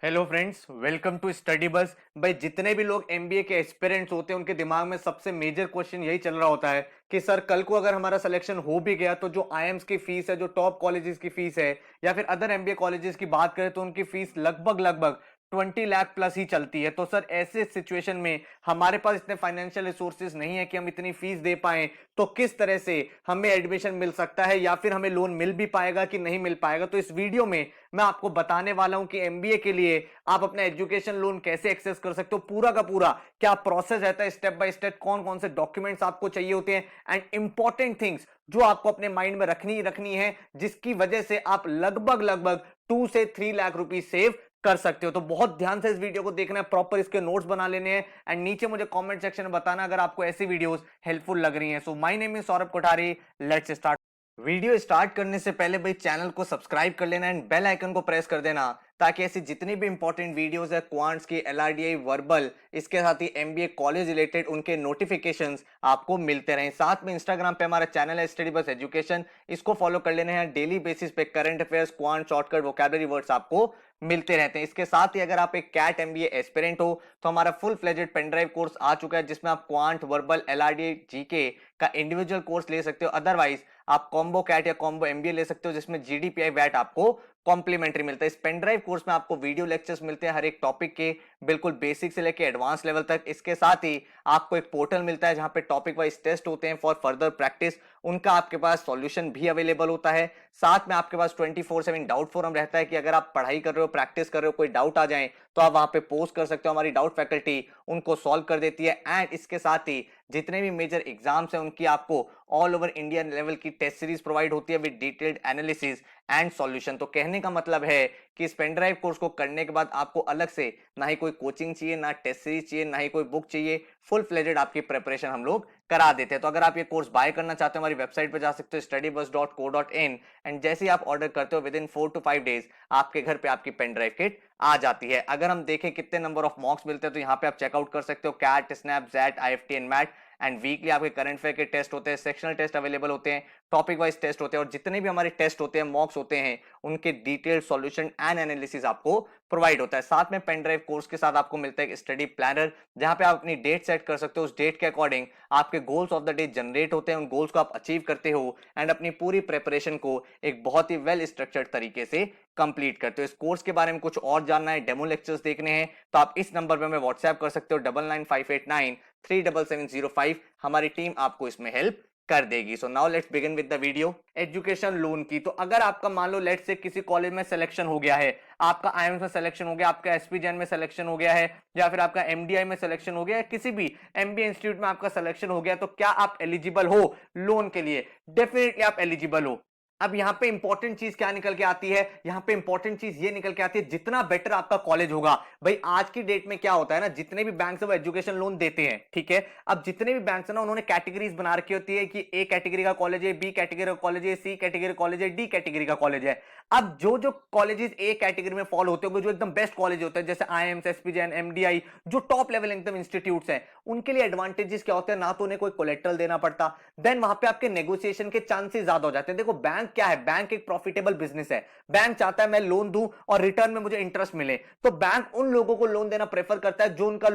Hello friends, welcome to study बस। भाई जितने भी लोग एमबीए के एस्पिरेंट्स होते हैं उनके दिमाग में सबसे मेजर क्वेश्चन यही चल रहा होता है कि सर कल को अगर हमारा सिलेक्शन हो भी गया तो जो आईएम्स की फीस है, जो टॉप कॉलेजेस की फीस है या फिर अदर एमबीए कॉलेजेस की बात करें तो उनकी फीस लगभग लगभग 20 लाख प्लस ही चलती है। तो सर ऐसे सिचुएशन में हमारे पास इतने फाइनेंशियल रिसोर्सेज नहीं है कि हम इतनी फीस दे पाएं, तो किस तरह से हमें एडमिशन मिल सकता है या फिर हमें लोन मिल भी पाएगा कि नहीं मिल पाएगा। तो इस वीडियो में मैं आपको बताने वाला हूं कि एमबीए के लिए आप अपना एजुकेशन लोन कैसे एक्सेस कर सकते हो, पूरा का पूरा क्या प्रोसेस रहता है, स्टेप बाय स्टेप कौन कौन से डॉक्यूमेंट्स आपको चाहिए होते हैं एंड इंपॉर्टेंट थिंग्स जो आपको अपने माइंड में रखनी है, जिसकी वजह से आप लगभग लगभग 2 से 3 लाख रुपीज सेव कर सकते हो। तो बहुत ध्यान से इस वीडियो को देखना है, प्रॉपर इसके नोट्स बना लेने हैं एंड नीचे मुझे कमेंट सेक्शन में बताना अगर आपको ऐसी वीडियोस हेल्पफुल लग रही हैं। So my name is Saurabh Kothari, let's start. Video start करने से पहले भाई चैनल को सब्सक्राइब कर लेना एंड बेल आइकन को प्रेस कर देना ताकि ऐसी जितनी भी इंपॉर्टेंट वीडियोस है क्वांट्स की, एलआरडीआई, वर्बल, इसके साथ ही एमबीए कॉलेज रिलेटेड, उनके नोटिफिकेशंस आपको मिलते रहें। साथ में इंस्टाग्राम पे हमारा चैनल है स्टडी बस एजुकेशन, इसको फॉलो कर लेना है। डेली बेसिस पे current affairs, quant, shortcut, vocabulary words आपको मिलते रहते हैं। इसके साथ ही अगर आप एक कैट एमबीए एस्पिरेंट हो तो हमारा फुल फ्लेजेड पेनड्राइव कोर्स आ चुका है जिसमें आप क्वांट, वर्बल, एलआरडीआई, जीके का इंडिविजुअल कोर्स ले सकते हो। अदरवाइज आप कॉम्बो कैट या कॉम्बो एमबीए ले सकते हो जिसमें जीडीपीआई वैट आपको कॉम्प्लीमेंट्री मिलता है। इस पेनड्राइव कोर्स में आपको वीडियो लेक्चर्स मिलते हैं हर एक टॉपिक के, बिल्कुल बेसिक से लेकर एडवांस लेवल तक। इसके साथ ही आपको एक पोर्टल मिलता है जहां पे टॉपिक वाइज टेस्ट होते हैं फॉर फर्दर प्रैक्टिस, उनका आपके पास सॉल्यूशन भी अवेलेबल होता है। साथ में आपके पास 24/7 डाउट फोरम रहता है कि अगर आप पढ़ाई कर रहे हो, प्रैक्टिस कर रहे हो, कोई डाउट आ जाए तो आप वहां पे पोस्ट कर सकते हो, हमारी डाउट फैकल्टी उनको सॉल्व कर देती है। एंड इसके साथ ही जितने भी मेजर एग्जाम्स हैं उनकी आपको ऑल ओवर इंडिया लेवल की टेस्ट सीरीज प्रोवाइड होती है with detailed analysis and solution. तो कहने का मतलब है कि इस पेनड्राइव कोर्स को करने के बाद आपको अलग से ना ही कोई कोचिंग चाहिए, ना टेस्ट सीरीज चाहिए, ना ही कोई बुक चाहिए, फुल फ्लेजेड आपकी प्रिपरेशन हम लोग करा देते हैं। तो अगर आप ये कोर्स बाय करना चाहते हो हमारी वेबसाइट पे जा सकते हो studybus.co.in एंड जैसे ही आप ऑर्डर करते हो विद इन 4 to 5 डेज आपके घर पे आपकी पेन ड्राइव किट आ जाती है। अगर हम देखें कितने नंबर ऑफ मॉक्स मिलते हैं तो यहाँ पे आप चेकआउट कर सकते हो, CAT, SNAP, XAT, IFT and MAT. And weekly आपके करंट अफेयर के टेस्ट होते हैं, सेक्शनल टेस्ट अवेलेबल होते हैं, टॉपिक वाइज टेस्ट होते हैं और जितने भी हमारे टेस्ट होते हैं, मॉक्स होते हैं, उनके डिटेल्ड सॉल्यूशन एंड एनालिसिस आपको प्रोवाइड होता है। साथ में पेन ड्राइव कोर्स के साथ आपको मिलता है एक स्टडी प्लानर जहां पे आप अपनी डेट सेट कर सकते हो। उस डेट के अकॉर्डिंग आपके goals of the day generate होते हैं, उन गोल्स को आप अचीव करते हो एंड अपनी पूरी प्रेपरेशन को एक बहुत ही वेल स्ट्रक्चर्ड तरीके से कंप्लीट करते हो। इस कोर्स के बारे में कुछ और जानना है, डेमो लेक्चर्स देखने हैं तो आप इस नंबर पे हमें व्हाट्सएप कर सकते हो 9958937705। हमारी टीम आपको इसमें हेल्प कर देगी। So now let's begin with the video. Education loan की, तो अगर आपका मान लो लेट्स से किसी कॉलेज में सिलेक्शन हो गया है, आपका आईएम्स में सिलेक्शन हो गया, आपका एसपीजेन में सिलेक्शन हो गया है या फिर आपका एमडीआई में सिलेक्शन हो गया है, किसी भी एमबीए इंस्टीट्यूट में आपका सिलेक्शन हो गया, तो क्या आप एलिजिबल हो लोन के लिए? डेफिनेटली आप एलिजिबल हो। अब यहां पे इंपॉर्टेंट चीज क्या निकल के आती है? यहां पे इंपॉर्टेंट चीज ये निकल के आती है जितना बेटर आपका कॉलेज होगा। भाई आज की डेट में क्या होता है ना, जितने भी बैंक है वो एजुकेशन लोन देते हैं, ठीक है। अब जितने भी बैंक है ना उन्होंने कैटेगरीज बना रखी होती है कि ए कैटेगरी का कॉलेज है, बी कैटेगरी का कॉलेज है, सी कैटेगरी कॉलेज है, डी कैटेगरी का कॉलेज है। अब जो जो कॉलेजेस ए कैटेगरी में फॉलो होते हैं, जो एकदम बेस्ट कॉलेज होते हैं जैसे आईएम्स, एसपीजेन, एमडीआई, जो टॉप लेवल एकदम इंस्टीट्यूट्स हैं, उनके लिए एडवांटेजेस क्या होते हैं? ना तो उन्हें कोई कोलेट्रल देना पड़ता, देन वहां पे आपके नेगोशिएशन के चांसेस ज्यादा हो जाते हैं। देखो बैंक क्या है, बैंक एक प्रॉफिटेबल बिजनेस है। बैंक चाहता है मैं लोन दूं और रिटर्न में मुझे इंटरेस्ट मिले, तो बैंक उन लोगों को लोन देना प्रेफर करता है जो उनका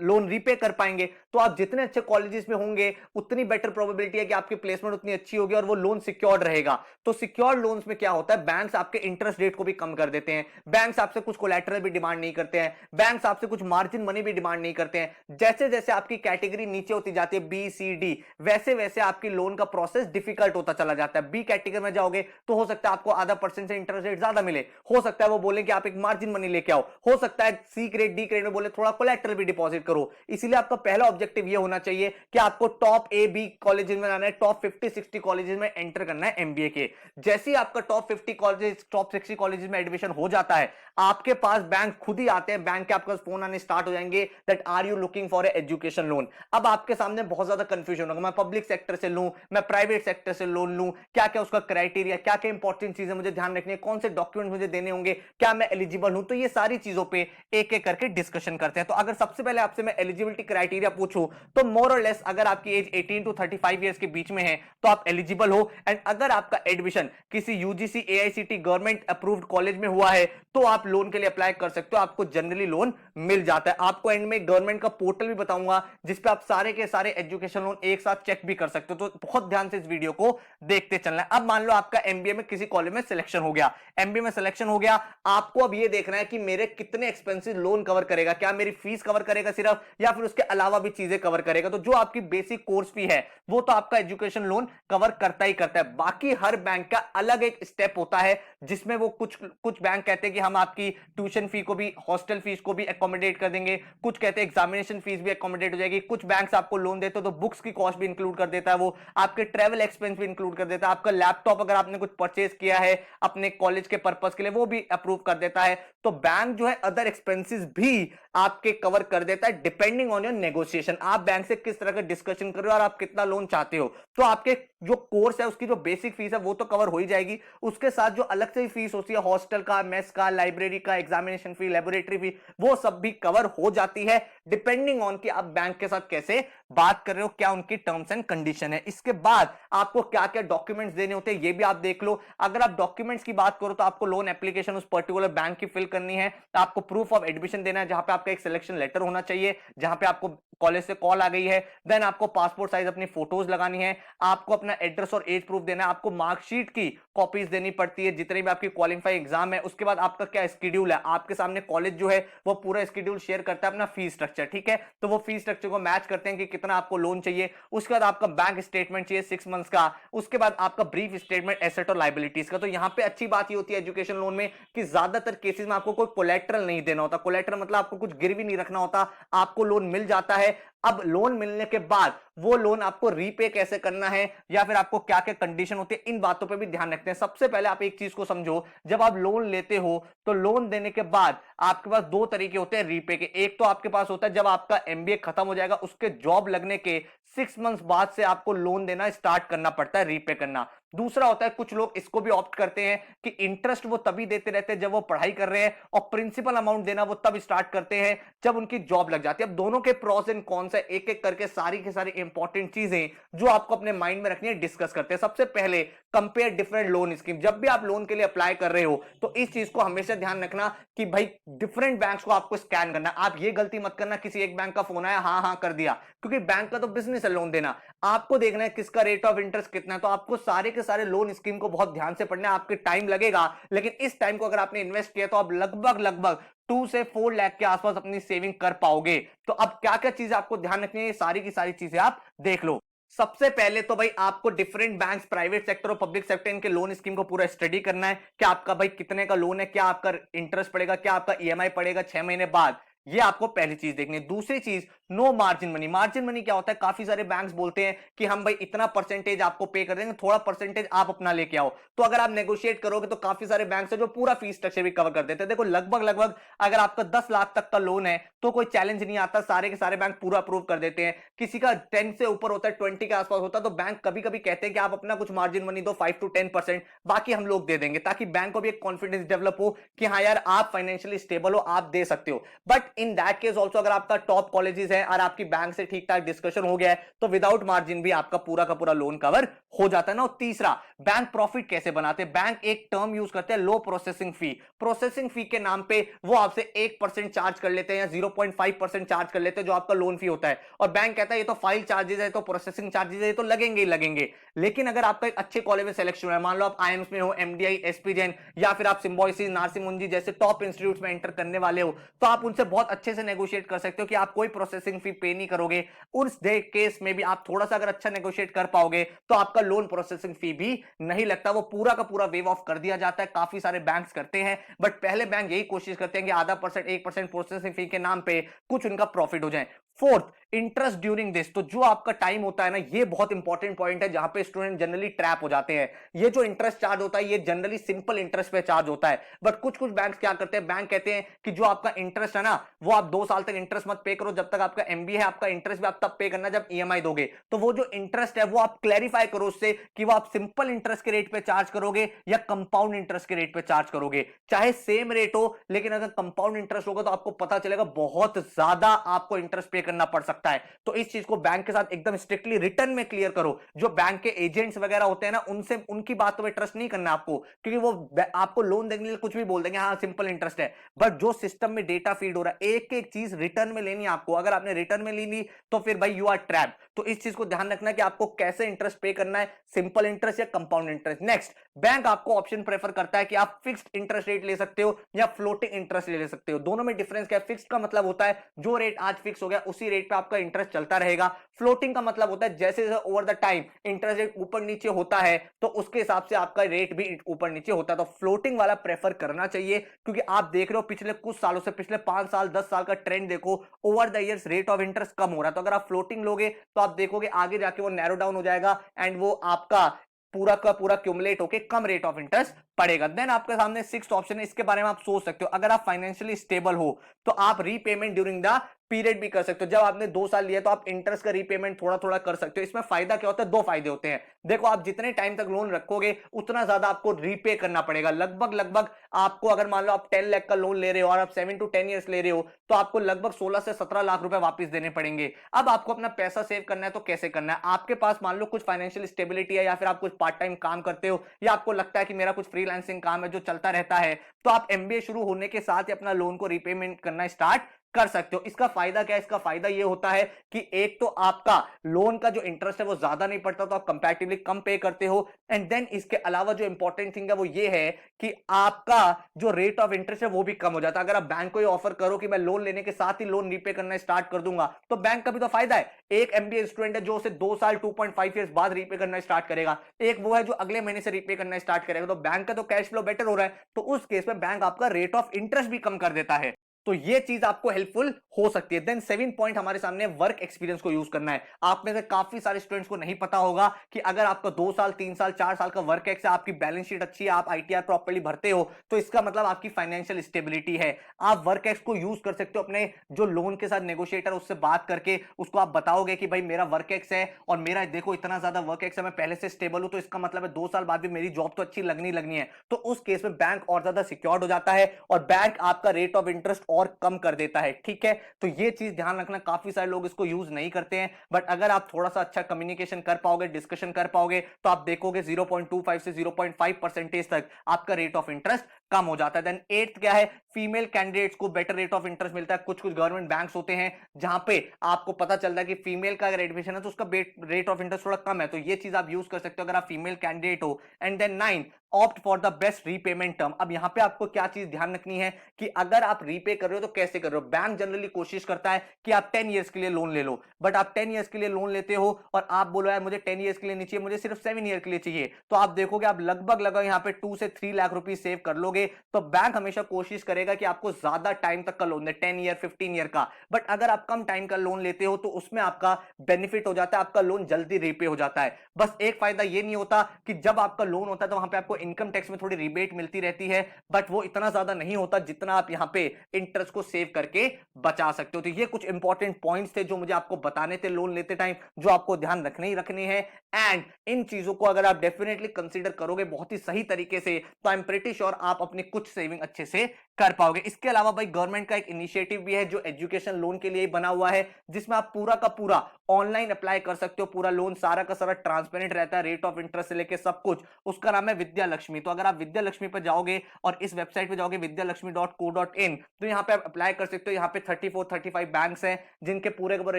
लोन रीपे कर पाएंगे। तो आप जितने अच्छे कॉलेजेस में होंगे उतनी बेटर प्रोबेबिलिटी है कि आपकी प्लेसमेंट उतनी अच्छी होगी और वो लोन सिक्योर्ड रहेगा। तो सिक्योर्ड लोन्स में क्या होता है, बैंक्स आपके इंटरेस्ट रेट को भी कम कर देते हैं, बैंक्स आपसे कुछ कोलैटरल भी डिमांड नहीं करते हैं, बैंक्स आपसे कुछ मार्जिन मनी भी डिमांड नहीं करते हैं। जैसे जैसे आपकी कैटेगरी नीचे होती जाती है, बी सी डी, वैसे वैसे आपकी लोन का प्रोसेस डिफिकल्ट होता चला जाता है। बी कैटेगरी में जाओगे तो हो सकता है आपको आधा परसेंट से इंटरेस्ट रेट ज्यादा मिले, हो सकता है वो बोले कि आप एक मार्जिन मनी लेके आओ, हो सकता है सी ग्रेड, डी ग्रेड में बोले थोड़ा कोलैटरल भी डिपॉजिट करो। इसीलिए आपका पहला ऑब्जेक्टिव ये होना चाहिए कि आपको टॉप ए बी कॉलेजेस में जाना है, टॉप 50-60 कॉलेजेस में एंटर करना है एमबीए के। जैसे ही आपका टॉप 50 कॉलेजेस, टॉप 60 कॉलेजेस में एडमिशन हो जाता है, आपके पास बैंक खुद ही आते हैं, बैंक के आपके पास फोन आने स्टार्ट हो जाएंगे that are you looking for a education loan. अब आपके सामने बहुत ज्यादा कंफ्यूजन होगा, मैं पब्लिक सेक्टर से लूं, मैं प्राइवेट सेक्टर से लोन लूं, क्या क्या उसका क्राइटेरिया, क्या क्या इंपॉर्टेंट चीजें मुझे ध्यान रखनी है, कौन से डॉक्यूमेंट मुझे देने होंगे, क्या मैं एलिजिबल हूं। तो ये सारी चीजों पे एक एक करके डिस्कशन करते हैं। तो अगर सबसे पहले आप आपसे मैं एलिजिबिलिटी क्राइटेरिया पूछूं तो मोर और लेस अगर आपकी एज 18 टू 35 ईयर्स के बीच में है तो आप एलिजिबल हो। एंड अगर आपका एडमिशन किसी UGC AICT government approved college में हुआ है तो आप लोन के लिए अप्लाई कर सकते हो, आपको जनरली लोन मिल जाता है। आपको एंड में गवर्नमेंट का पोर्टल भी बताऊंगा जिसपे आप सारे के सारे एजुकेशन लोन एक साथ चेक भी कर सकते हो, तो बहुत ध्यान से इस वीडियो को देखते चलना है। अब मान लो आपका एमबीए में किसी कॉलेज में सिलेक्शन हो गया, एमबीए में सिलेक्शन हो गया, आपको अब ये देखना है कि मेरे कितने एक्सपेंसिव लोन कवर करेगा, क्या मेरी फीस कवर करेगा सिर्फ या फिर उसके अलावा भी चीजें कवर करेगा। तो जो आपकी बेसिक कोर्स फी है वो तो आपका एजुकेशन लोन कवर करता ही करता है, बाकी हर बैंक का अलग एक स्टेप होता है जिसमें वो कुछ बैंक कहते हैं कि हम आपकी ट्यूशन फी को भी, हॉस्टल फीस को भी अकोमोडेट कर देंगे, कुछ कहते हैं एग्जामिनेशन फीस भी अकोमोडेट हो जाएगी, कुछ बैंक्स आपको लोन देते हो तो बुक्स की कॉस्ट भी इंक्लूड कर देता है, वो आपके ट्रेवल एक्सपेंस भी इंक्लूड कर देता है, आपका लैपटॉप अगर आपने कुछ परचेज किया है अपने कॉलेज के पर्पस के लिए वो भी अप्रूव कर देता है। तो बैंक जो है अदर एक्सपेंसेस भी आपके कवर कर देता है डिपेंडिंग ऑन योर नेगोशिएशन, आप बैंक से किस तरह का डिस्कशन कर रहे हो और आप कितना लोन चाहते हो। तो आपके जो कोर्स है उसकी जो बेसिक फीस है वो तो कवर हो ही जाएगी, उसके साथ जो अलग से फीस होती है हॉस्टल का, मेस का, लाइब्रेरी का, एग्जामिनेशन फी, लेबोरेटरी फी, वो सब भी कवर हो जाती है डिपेंडिंग ऑन कि आप बैंक के साथ कैसे बात कर रहे हो, क्या उनकी टर्म्स एंड कंडीशन है। इसके बाद आपको क्या क्या डॉक्यूमेंट्स देने होते हैं ये भी आप देख लो। अगर आप डॉक्यूमेंट्स की बात करो तो आपको लोन एप्लीकेशन उस पर्टिकुलर बैंक की फिल करनी है, तो आपको प्रूफ ऑफ एडमिशन देना है जहां पे आपका एक सिलेक्शन लेटर होना चाहिए जहां पे आपको कॉलेज से कॉल आ गई है, देन आपको पासपोर्ट साइज अपनी फोटोज लगानी है, आपको अपना एड्रेस और एज प्रूफ देना है, आपको मार्कशीट की कॉपीज देनी पड़ती है जितने भी आपकी क्वालिफाइंग एग्जाम है। उसके बाद आपका क्या स्केड्यूल है, आपके सामने कॉलेज जो है वो पूरा स्केड्यूल शेयर करता है अपना फीस स्ट्रक्चर, ठीक है, तो वो फीस स्ट्रक्चर को मैच करते हैं कि कितना आपको लोन चाहिए। उसके बाद आपका बैंक स्टेटमेंट चाहिए 6 मंथ्स का, उसके बाद आपका ब्रीफ स्टेटमेंट एसेट और लायबिलिटीज का। तो यहां पे अच्छी बात ये होती है एजुकेशन लोन में कि ज्यादातर केसेस में आपको कोई कोलेटरल नहीं देना होता, कोलेटरल मतलब आपको कुछ गिरवी नहीं रखना होता, आपको लोन मिल जाता है। अब लोन मिलने के बाद वो लोन आपको रीपे कैसे करना है या फिर आपको क्या क्या कंडीशन होती है, इन बातों पे भी ध्यान रखते हैं। सबसे पहले आप एक चीज को समझो, जब आप लोन लेते हो तो लोन देने के बाद आपके पास दो तरीके होते हैं रीपे के। एक तो आपके पास होता है जब आपका एमबीए खत्म हो जाएगा उसके जॉब लगने के 6 मंथ्स बाद से आपको लोन देना स्टार्ट करना पड़ता है, रीपे करना। दूसरा होता है कुछ लोग इसको भी ऑप्ट करते हैं कि इंटरेस्ट वो तभी देते रहते हैं जब वो पढ़ाई कर रहे हैं और प्रिंसिपल अमाउंट देना वो तब स्टार्ट करते हैं जब उनकी जॉब लग जाती है। अब दोनों के प्रॉस एंड कॉन्स है, एक एक करके सारी की सारी इंपॉर्टेंट चीजें जो आपको अपने माइंड में रखनी है डिस्कस करते हैं। सबसे पहले कंपेयर डिफरेंट लोन स्कीम। जब भी आप लोन के लिए अप्लाई कर रहे हो तो इस चीज को हमेशा ध्यान रखना कि भाई डिफरेंट बैंक्स को आपको स्कैन करना। आप ये गलती मत करना किसी एक बैंक का फोन आया हाँ हाँ कर दिया, क्योंकि बैंक का तो बिजनेस है लोन देना, आपको देखना है किसका रेट ऑफ इंटरेस्ट कितना है। तो आपको सारे के सारे लोन स्कीम को बहुत ध्यान से पढ़ना है, आपके टाइम लगेगा लेकिन इस टाइम को अगर आपने इन्वेस्ट किया तो आप लगभग लगभग 2 से 4 लाख के आसपास अपनी सेविंग कर पाओगे। तो अब क्या क्या चीजें आपको ध्यान रखनी है, सारी की सारी चीजें आप देख लो। सबसे पहले तो भाई आपको डिफरेंट बैंक्स, प्राइवेट सेक्टर और पब्लिक सेक्टर, इनके लोन स्कीम को पूरा स्टडी करना है कि आपका भाई कितने का लोन है, क्या आपका इंटरेस्ट पड़ेगा, क्या आपका ईएमआई पड़ेगा 6 महीने बाद, ये आपको पहली चीज देखनी है। दूसरी चीज no margin money. Margin money क्या होता है, काफी सारे बैंक्स बोलते हैं कि हम भाई इतना परसेंटेज आपको पे कर देंगे, थोड़ा परसेंटेज आप अपना लेके आओ। तो अगर आप नेगोशिएट करोगे तो काफी सारे बैंक्स है जो पूरा फीस स्ट्रक्चर भी कवर कर देते हैं। देखो लगभग लगभग अगर आपका 10 लाख तक का लोन है तो कोई चैलेंज नहीं आता, सारे के सारे बैंक पूरा अप्रूव कर देते हैं। किसी का 10 से ऊपर होता है, 20 के आसपास होता है, तो बैंक कभी कभी कहते हैं कि आप अपना कुछ मार्जिन मनी दो 5 to 10%, बाकी हम लोग दे देंगे, ताकि बैंक को भी एक कॉन्फिडेंस डेवलप हो कि हाँ यार आप फाइनेंशियली स्टेबल हो, आप दे सकते हो। But in that case also अगर आपका टॉप कॉलेजेस है और आपकी बैंक से ठीक ठाक डिस्कशन हो गया है तो विदाउट मार्जिन भी आपका पूरा का पूरा लोन कवर हो जाता है ना। और तीसरा, बैंक प्रॉफिट कैसे बनाते हैं। बैंक एक टर्म यूज करते हैं लो प्रोसेसिंग फी। प्रोसेसिंग फी के नाम पे वो आपसे 1% चार्ज कर लेते हैं या 0.5% चार्ज कर लेते हैं जो आपका लोन फी होता है, और बैंक कहता है ये तो फाइल चार्जेस है, तो प्रोसेसिंग चार्जेस है, ये तो लगेंगे ही लगेंगे। लेकिन अगर आपका एक अच्छे कॉलेज में सिलेक्शन है, मान लो आप आईएम्स में हो, एमडीआई, एसपी जैन या फिर आप सिम्बायोसिस, नार्सिंग मुंजी जैसे टॉप इंस्टीट्यूट में एंटर करने वाले हो, तो आप उनसे बहुत अच्छे से नेगोशिएट कर सकते हो कि आप कोई प्रोसेसिंग फी पे नहीं करोगे। उस केस में भी आप थोड़ा सा अगर अच्छा नेगोशिएट कर पाओगे तो आपका लोन प्रोसेसिंग फी भी नहीं लगता, वो पूरा का पूरा वेव ऑफ कर दिया जाता है। काफी सारे बैंक्स करते हैं, बट पहले बैंक यही कोशिश करते हैं कि आधा परसेंट 1% प्रोसेसिंग फी के नाम पे कुछ उनका प्रॉफिट हो जाए। फोर्थ, इंटरेस्ट ड्यूरिंग दिस, तो जो आपका टाइम होता है ना, ये बहुत इंपॉर्टेंट पॉइंट है जहां पे स्टूडेंट जनरली ट्रैप हो जाते हैं। ये जो इंटरेस्ट चार्ज होता है ये जनरली सिंपल इंटरेस्ट पे चार्ज होता है, बट कुछ कुछ बैंक क्या करते हैं, बैंक कहते हैं कि जो आपका इंटरेस्ट है ना वो आप 2 साल तक इंटरेस्ट मत पे करो, जब तक आपका एमबीए है, आपका इंटरेस्ट भी आप तब पे करना जब ईएमआई दोगे। तो वो जो इंटरेस्ट है वो आप क्लैरिफाई करो उससे कि वो आप सिंपल इंटरेस्ट के रेट पे चार्ज करोगे या कंपाउंड इंटरेस्ट के रेट पे चार्ज करोगे। चाहे सेम रेट हो, लेकिन अगर कंपाउंड इंटरेस्ट होगा तो आपको पता चलेगा बहुत ज्यादा आपको इंटरेस्ट पे करना पड़ सकता है। तो इस चीज को बैंक के साथ एकदम स्ट्रिक्टली रिटर्न में क्लियर करो। जो बैंक के एजेंट्स वगैरह होते हैं ना, उनसे उनकी बातों पे ट्रस्ट नहीं करना आपको, क्योंकि वो आपको लोन देने के लिए कुछ भी बोल देंगे, हाँ सिंपल इंटरेस्ट है, बट जो सिस्टम में डेटा फीड हो रहा है एक एक चीज रिटर्न में लेनी है आपको। अगर आपने रिटर्न में ली तो फिर भाई यू आर ट्रैप। तो इस चीज को ध्यान रखना कि आपको कैसे इंटरेस्ट पे करना है, सिंपल इंटरेस्ट या कंपाउंड इंटरेस्ट। नेक्स्ट, बैंक आपको ऑप्शन प्रेफर करता है कि आप फिक्स्ड इंटरेस्ट रेट ले सकते हो या फ्लोटिंग इंटरेस्ट ले सकते हो। दोनों में डिफरेंस क्या है? फिक्स्ड का मतलब होता है जो रेट आज फिक्स हो गया उसी रेट पे आपका इंटरेस्ट चलता रहेगा। फ्लोटिंग का मतलब होता है जैसे जैसे over the time interest rate ऊपर नीचे होता है तो उसके हिसाब से आपका रेट भी ऊपर नीचे होता है। तो फ्लोटिंग वाला प्रेफर करना चाहिए, क्योंकि आप देख रहे हो पिछले कुछ सालों से, पिछले 5 साल 10 साल का ट्रेंड देखो, over the years rate of interest कम हो रहा है। तो अगर आप फ्लोटिंग लोगे तो आप देखोगे आगे जाके वो नैरो डाउन हो जाएगा एंड वो आपका पूरा का पूरा क्यूमुलेट होके कम रेट ऑफ इंटरेस्ट पड़ेगा। देन आपके सामने सिक्स्थ ऑप्शन है, इसके बारे में आप सोच सकते हो। अगर आप फाइनेंशियली स्टेबल हो तो आप रीपेमेंट ड्यूरिंग द पीरियड भी कर सकते हो। जब आपने 2 साल लिया तो आप इंटरेस्ट का रीपेमेंट थोड़ा थोड़ा कर सकते हो। इसमें फायदा क्या होता है? 2 फायदे होते हैं। देखो, आप जितने टाइम तक लोन रखोगे उतना ज्यादा आपको रीपे करना पड़ेगा। लगभग लगभग आपको, अगर मान लो आप 10 लाख का लोन ले रहे हो और आप 7 to 10 ईयर्स ले रहे हो तो आपको लगभग 16 से 17 लाख रुपए वापस देने पड़ेंगे। अब आपको अपना पैसा सेव करना है तो कैसे करना है? आपके पास मान लो कुछ फाइनेंशियल स्टेबिलिटी है या फिर आप कुछ पार्ट टाइम काम करते हो या आपको लगता है कि मेरा कुछ फ्रीलांसिंग काम है जो चलता रहता है, तो आप एमबीए शुरू होने के साथ ही अपना लोन को रीपेमेंट करना स्टार्ट कर सकते हो। इसका फायदा क्या है? इसका फायदा ये होता है कि एक तो आपका लोन का जो इंटरेस्ट है वो ज्यादा नहीं पड़ता, तो आप कंपैरेटिवली कम पे करते हो। एंड देन इसके अलावा जो इंपॉर्टेंट थिंग है वो ये है कि आपका जो रेट ऑफ इंटरेस्ट है वो भी कम हो जाता है। अगर आप बैंक को ये ऑफर करो कि मैं लोन लेने के साथ ही लोन रीपे करना स्टार्ट कर दूंगा, तो बैंक का भी तो फायदा है। एक एमबीए स्टूडेंट है जो उसे 2 साल 2.5 ईयर्स बाद रीपे करना स्टार्ट करेगा, एक वो है जो अगले महीने से रीपे करना स्टार्ट करेगा। तो बैंक का तो कैश फ्लो बेटर हो रहा है, तो उस केस में बैंक आपका रेट ऑफ इंटरेस्ट भी कम कर देता है। तो ये चीज आपको हेल्पफुल हो सकती है। देन 7 पॉइंट हमारे सामने वर्क एक्सपीरियंस को यूज करना है। आप में से काफी सारे स्टूडेंट्स को नहीं पता होगा कि अगर आपका 2 साल 3 साल 4 साल का वर्क एक्स है, आपकी बैलेंस शीट अच्छी है, आप आईटीआर प्रॉपर्ली भरते हो, तो इसका मतलब आपकी फाइनेंशियल स्टेबिलिटी है। आप वर्क एक्स को यूज कर सकते हो अपने जो लोन के साथ नेगोशिएटर उससे बात करके, उसको आप बताओगे कि भाई मेरा वर्क एक्स है और मेरा देखो इतना ज्यादा वर्क एक्स है, मैं पहले से स्टेबल हूं, तो इसका मतलब है 2 साल बाद भी मेरी जॉब तो अच्छी लगनी लगनी है। तो उस केस में बैंक और ज्यादा सिक्योर्ड हो जाता है और बैंक आपका रेट ऑफ इंटरेस्ट और कम कर देता है। ठीक है, तो ये चीज ध्यान रखना, काफी सारे लोग इसको यूज नहीं करते हैं, बट अगर आप थोड़ा सा अच्छा कम्युनिकेशन कर पाओगे, डिस्कशन कर पाओगे, तो आप देखोगे 0.25 से 0.5% तक आपका रेट ऑफ इंटरेस्ट कम हो जाता है। देन 8th क्या है? फीमेल कैंडिडेट्स को बेटर रेट ऑफ इंटरेस्ट मिलता है। कुछ कुछ गवर्नमेंट बैंक्स होते हैं जहां पे आपको पता चलता है कि फीमेल का अगर एडमिशन है तो उसका रेट ऑफ इंटरेस्ट थोड़ा कम है, तो ये चीज आप यूज कर सकते हो अगर आप फीमेल कैंडिडेट हो। And then 9, opt for the best repayment term. अब यहां पे आपको क्या चीज ध्यान रखनी है कि अगर आप रीपे कर रहे हो तो कैसे कर रहे हो? बैंक जनरली कोशिश करता है कि आप 10 इयर्स के लिए लोन ले लो, बट आप 10 इयर्स के लिए लोन लेते हो और आप बोलो यार मुझे 10 इयर्स के लिए नहीं चाहिए, मुझे सिर्फ 7 ईयर के लिए चाहिए, तो आप देखोगे आप लगभग यहां पे 2 से 3 लाख रुपए सेव कर लोगे। तो बैंक हमेशा कोशिश करेगा कि आपको ज्यादा टाइम तक का लोन दे, 10 ईयर 15 ईयर का। बट अगर आप कम टाइम का लोन लेते हो तो उसमें आपका बेनिफिट हो जाता है, आपका लोन जल्दी रीपे हो जाता है। बस एक फायदा ये नहीं होता कि जब आपका लोन होता है तो वहां पे आपको इनकम टैक्स में थोड़ी रिबेट मिलती रहती है, बट वो इतना ज्यादा नहीं होता जितना आप यहां पे इंटरेस्ट को सेव करके बचा सकते हो। तो ये कुछ इंपॉर्टेंट पॉइंट्स थे जो मुझे आपको बताने थे लोन लेते टाइम, जो आपको ध्यान रखने ही रखने हैं। एंड इन चीजों को अगर आप डेफिनेटली कंसीडर करोगे बहुत ही सही तरीके से, तो आई एम प्रीटी श्योर आप अपनी कुछ सेविंग अच्छे से कर पाओगे। इसके अलावा भाई गवर्नमेंट का एक इनिशिएटिव भी है जो एजुकेशन लोन के लिए बना हुआ है, जिसमें आप पूरा का पूरा ऑनलाइन अप्लाई कर सकते हो। पूरा लोन सारा का सारा ट्रांसपेरेंट रहता है, रेट ऑफ इंटरेस्ट से लेके सब कुछ। उसका नाम है विद्या लक्ष्मी। तो अगर आप विद्या लक्ष्मी पर जाओगे और इस वेबसाइट पे जाओगे vidyalakshmi.co.in, तो यहाँ पे आप अप्लाई कर सकते हो। यहाँ पे 34-35 बैंक्स हैं जिनके पूरे का पूरा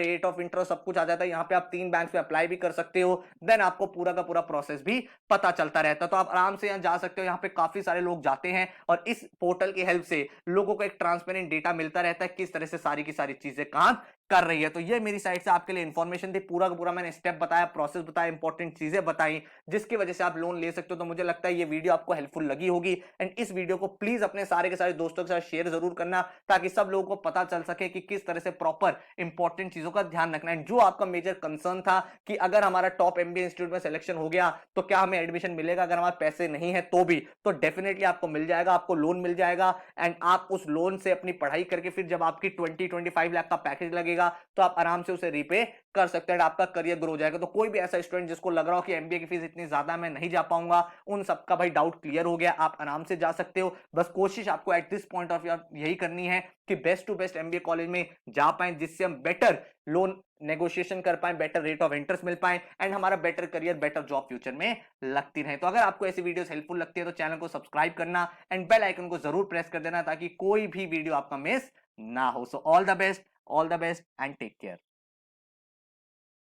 रेट ऑफ इंटरेस्ट सब कुछ आ जाता है। यहाँ पे आप 3 बैंक पे अप्लाई भी कर सकते हो, देन आपको पूरा का पूरा प्रोसेस भी पता चलता रहता है। तो आप आराम से यहाँ जा सकते हो, यहाँ पे काफी सारे लोग जाते हैं और इस पोर्टल की हेल्प से लोगों को एक ट्रांसपेरेंट डेटा मिलता रहता है किस तरह से सारी की सारी चीजें काम कर रही है। तो ये मेरी साइड से आपके लिए इंफॉर्मेशन थी, पूरा का पूरा मैंने स्टेप बताया, प्रोसेस बताया, इंपॉर्टेंट चीजें बताई जिसकी वजह से आप लोन ले सकते हो। तो मुझे लगता है ये वीडियो आपको हेल्पफुल लगी होगी एंड इस वीडियो को प्लीज अपने सारे के सारे दोस्तों के साथ शेयर जरूर करना ताकि सब लोगों को पता चल सके कि किस तरह से प्रॉपर इंपॉर्टेंट चीजों का ध्यान रखना है। जो आपका मेजर कंसर्न था कि अगर हमारा टॉप एमबीए इंस्टीट्यूट में सिलेक्शन हो गया तो क्या हमें एडमिशन मिलेगा, अगर हमारे पैसे नहीं है तो भी, तो डेफिनेटली आपको मिल जाएगा, आपको लोन मिल जाएगा एंड आप उस लोन से अपनी पढ़ाई करके फिर जब आपकी 20-25 लाख का पैकेज लगेगा तो आप आराम से उसे रीपे कर सकते हैं, आपका करियर ग्रो हो जाएगा। तो कोई भी ऐसा स्टूडेंट जिसको लग रहा हो कि एमबीए की फीस इतनी ज्यादा मैं नहीं जा पाऊंगा, उन सबका भाई डाउट क्लियर हो गया, आप आराम से जा सकते हो। बस कोशिश आपको at this point of view यही करनी है कि best to best MBA college में जा पाए जिससे हम बेटर लोन नेगोशिएशन कर पाए, बेटर रेट ऑफ इंटरेस्ट मिल पाए एंड हमारा better career, better job future में लगती रहे। तो अगर आपको ऐसी वीडियोस हेल्पफुल लगती है तो चैनल को सब्सक्राइब करना एंड बेल आइकन को जरूर प्रेस कर देना ताकि कोई भी वीडियो आपका मिस ना हो। So all the best and take care.